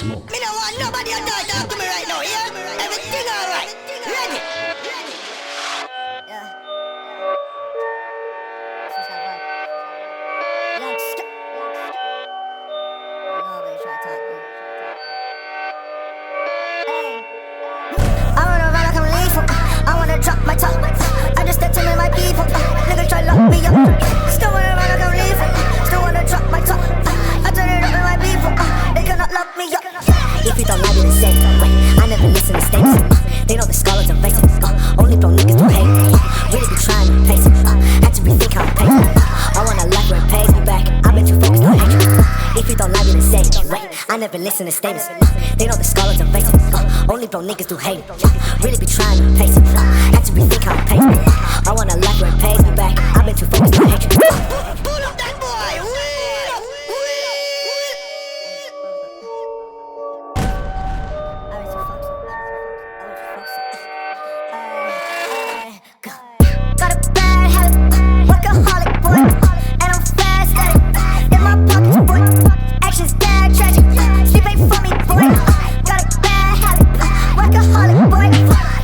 smoke. Me don't want nobody to talk to me right now, yeah? Everything alright. Ready? Yeah. Youngster. Nobody try to talk to me. I wanna run like I'm lethal. I wanna drop my top. I just start telling my people. Niggas try to lock me up. Still wanna run like I'm lethal. Still wanna drop my top. I turn it up with my people. They cannot lock me up. If you don't like it, say I never listen to statements. They know the scholars are racist. Only blow niggas do hate. Really be trying to pace it. Had to rethink how I'm pacing. I want a life where it pays me back. I've been too focused on hatred. If you don't like it, say I never listen to statements. They know the scholars are racist. Only blow niggas do hate. Really be trying to pace it. Had to rethink how I'm pacing. I want a life where it pays me back. I've been too focused on hatred. Pull up that boy. Got a bad habit, workaholic boy, and I'm fast at it. In my pockets, boy, actions bad, tragic. Sleep ain't for me, boy. Got a bad habit, workaholic boy.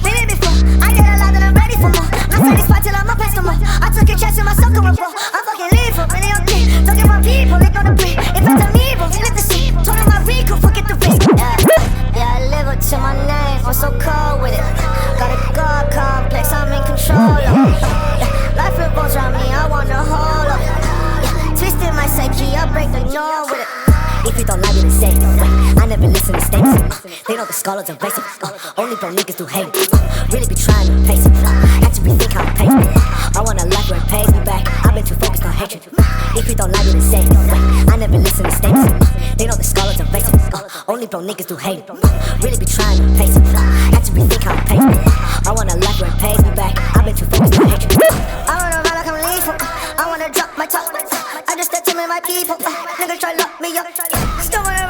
Been here before, I get a lot and I'm ready for more. Not satisfied till I'm a pest no more. I took a chance in my soccer report. I'm fucking lethal, really okay. Talking about people, lick on the beat. If it's an evil, lift the seat. Told him my Rico, forget the risk. Yeah, I live up to my name. I'm so cold with it. Got a God complex, I'm in control of it. Life revolves around me, I want the whole of it. Twisting my psyche, I break the norm with it. If you don't like it, say I never listen to statements. They know the scholars are racist. Only blow niggas do hate. Really be trying to pace it. Had to rethink how I'm pacing. I want a life where it pays me back. I've been too focused on hatred. If you don't like it, say I never listen to statements. They know the scholars are racist. Only blow niggas do hate. Really be trying to pace it. Had to rethink how I'm pacing. I want a life where it pays me back. I've been too focused on hatred. I wanna run like I'm lethal. I wanna drop my top. I just start telling my people. Niggas try to lock me up. Still wanna